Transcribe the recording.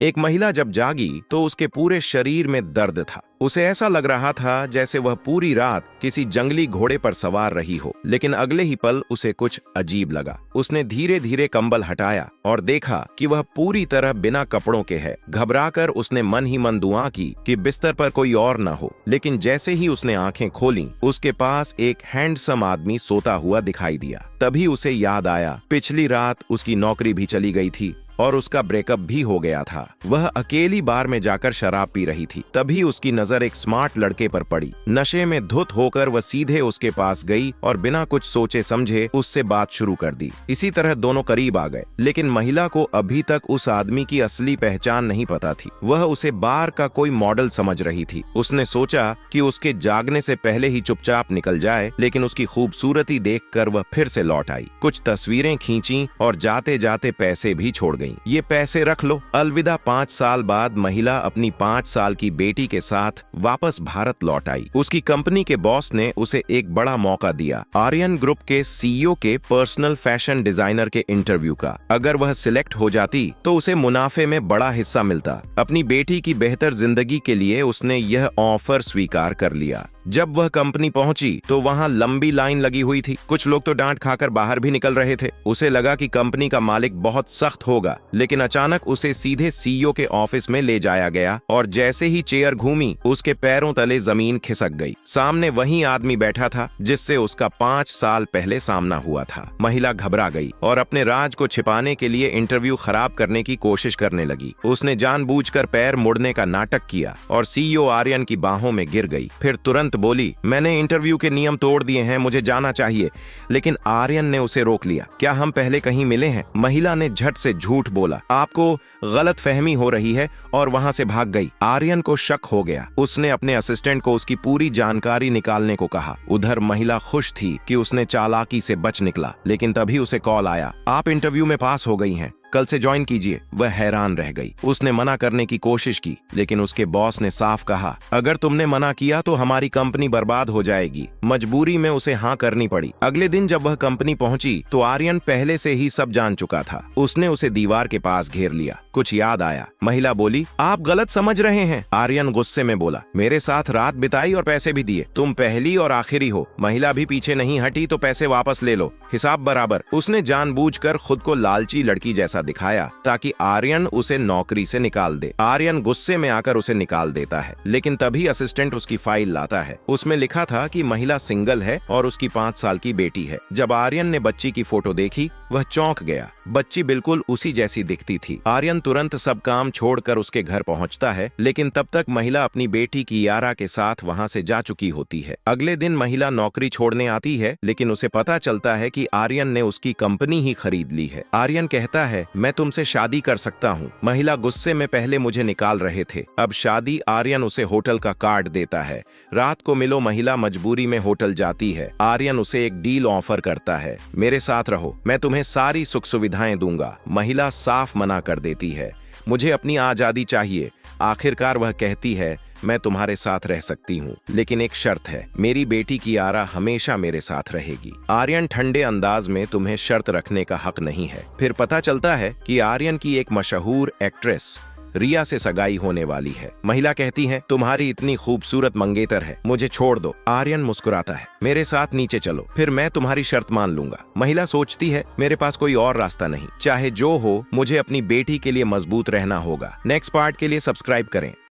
एक महिला जब जागी तो उसके पूरे शरीर में दर्द था। उसे ऐसा लग रहा था जैसे वह पूरी रात किसी जंगली घोड़े पर सवार रही हो। लेकिन अगले ही पल उसे कुछ अजीब लगा। उसने धीरे धीरे कंबल हटाया और देखा कि वह पूरी तरह बिना कपड़ों के है। घबराकर उसने मन ही मन दुआ की कि बिस्तर पर कोई और न हो। लेकिन जैसे ही उसने आंखें खोलीं, उसके पास एक हैंडसम आदमी सोता हुआ दिखाई दिया। तभी उसे याद आया, पिछली रात उसकी नौकरी भी चली गई थी और उसका ब्रेकअप भी हो गया था। वह अकेली बार में जाकर शराब पी रही थी। तभी उसकी नजर एक स्मार्ट लड़के पर पड़ी। नशे में धुत होकर वह सीधे उसके पास गई और बिना कुछ सोचे समझे उससे बात शुरू कर दी। इसी तरह दोनों करीब आ गए। लेकिन महिला को अभी तक उस आदमी की असली पहचान नहीं पता थी। वह उसे बार का कोई मॉडल समझ रही थी। उसने सोचा कि उसके जागने से पहले ही चुपचाप निकल जाए, लेकिन उसकी खूबसूरती देखकर वह फिर से लौट आई। कुछ तस्वीरें खींची और जाते जाते पैसे भी छोड़ गई। ये पैसे रख लो। अलविदा। 5 साल बाद महिला अपनी 5 साल की बेटी के साथ वापस भारत लौट आई। उसकी कंपनी के बॉस ने उसे एक बड़ा मौका दिया, आर्यन ग्रुप के सीईओ के पर्सनल फैशन डिजाइनर के इंटरव्यू का। अगर वह सिलेक्ट हो जाती तो उसे मुनाफे में बड़ा हिस्सा मिलता। अपनी बेटी की बेहतर जिंदगी के लिए उसने यह ऑफर स्वीकार कर लिया। जब वह कंपनी पहुंची तो वहां लंबी लाइन लगी हुई थी। कुछ लोग तो डांट खाकर बाहर भी निकल रहे थे। उसे लगा कि कंपनी का मालिक बहुत सख्त होगा, लेकिन अचानक उसे सीधे सीईओ के ऑफिस में ले जाया गया और जैसे ही चेयर घूमी, उसके पैरों तले जमीन खिसक गई। सामने वही आदमी बैठा था जिससे उसका 5 साल पहले सामना हुआ था। महिला घबरा गई और अपने राज को छिपाने के लिए इंटरव्यू खराब करने की कोशिश करने लगी। उसने जानबूझकर पैर मुड़ने का नाटक किया और सीईओ आर्यन की बाहों में गिर गई। फिर तुरंत बोली, मैंने इंटरव्यू के नियम तोड़ दिए हैं, मुझे जाना चाहिए। लेकिन आर्यन ने उसे रोक लिया। क्या हम पहले कहीं मिले हैं? महिला ने झट से झूठ बोला। आपको गलतफहमी हो रही है, और वहां से भाग गई। आर्यन को शक हो गया। उसने अपने असिस्टेंट को उसकी पूरी जानकारी निकालने को कहा। उधर महिला खुश थी कि उसने चालाकी से बच निकला। लेकिन तभी उसे कॉल आया, आप इंटरव्यू में पास हो गई हैं, कल से ज्वाइन कीजिए। वह हैरान रह गई। उसने मना करने की कोशिश की, लेकिन उसके बॉस ने साफ कहा, अगर तुमने मना किया तो हमारी कंपनी बर्बाद हो जाएगी। मजबूरी में उसे हाँ करनी पड़ी। अगले दिन जब वह कंपनी पहुंची तो आर्यन पहले से ही सब जान चुका था। उसने उसे दीवार के पास घेर लिया। कुछ याद आया। महिला बोली, आप गलत समझ रहे हैं। आर्यन गुस्से में बोला, मेरे साथ रात बिताई और पैसे भी दिए, तुम पहली और आखिरी हो। महिला भी पीछे नहीं हटी, तो पैसे वापस ले लो, हिसाब बराबर। उसने जानबूझकर खुद को लालची लड़की जैसा दिखाया ताकि आर्यन उसे नौकरी से निकाल दे। आर्यन गुस्से में आकर उसे निकाल देता है। लेकिन तभी असिस्टेंट उसकी फाइल लाता है। उसमें लिखा था कि महिला सिंगल है और उसकी 5 साल की बेटी है। जब आर्यन ने बच्ची की फोटो देखी, वह चौंक गया। बच्ची बिल्कुल उसी जैसी दिखती थी। आर्यन तुरंत सब काम छोड़कर उसके घर पहुंचता है, लेकिन तब तक महिला अपनी बेटी की यारा के साथ वहां से जा चुकी होती है। अगले दिन महिला नौकरी छोड़ने आती है, लेकिन उसे पता चलता है कि आर्यन ने उसकी कंपनी ही खरीद ली है। आर्यन कहता है, मैं तुमसे शादी कर सकता हूँ। महिला गुस्से में, पहले मुझे निकाल रहे थे, अब शादी। आर्यन उसे होटल का कार्ड देता है। रात को मिलो। महिला मजबूरी में होटल जाती है। आर्यन उसे एक डील ऑफर करता है, मेरे साथ रहो, मैं तुम्हें सारी सुख सुविधाएं दूंगा। महिला साफ मना कर देती है, मुझे अपनी आजादी चाहिए। आखिरकार वह कहती है, मैं तुम्हारे साथ रह सकती हूँ, लेकिन एक शर्त है, मेरी बेटी की यारा हमेशा मेरे साथ रहेगी। आर्यन ठंडे अंदाज में, तुम्हें शर्त रखने का हक नहीं है। फिर पता चलता है कि आर्यन की एक मशहूर एक्ट्रेस रिया से सगाई होने वाली है। महिला कहती है, तुम्हारी इतनी खूबसूरत मंगेतर है, मुझे छोड़ दो। आर्यन मुस्कुराता है, मेरे साथ नीचे चलो, फिर मैं तुम्हारी शर्त मान लूंगा। महिला सोचती है, मेरे पास कोई और रास्ता नहीं, चाहे जो हो, मुझे अपनी बेटी के लिए मजबूत रहना होगा। नेक्स्ट पार्ट के लिए सब्सक्राइब करें।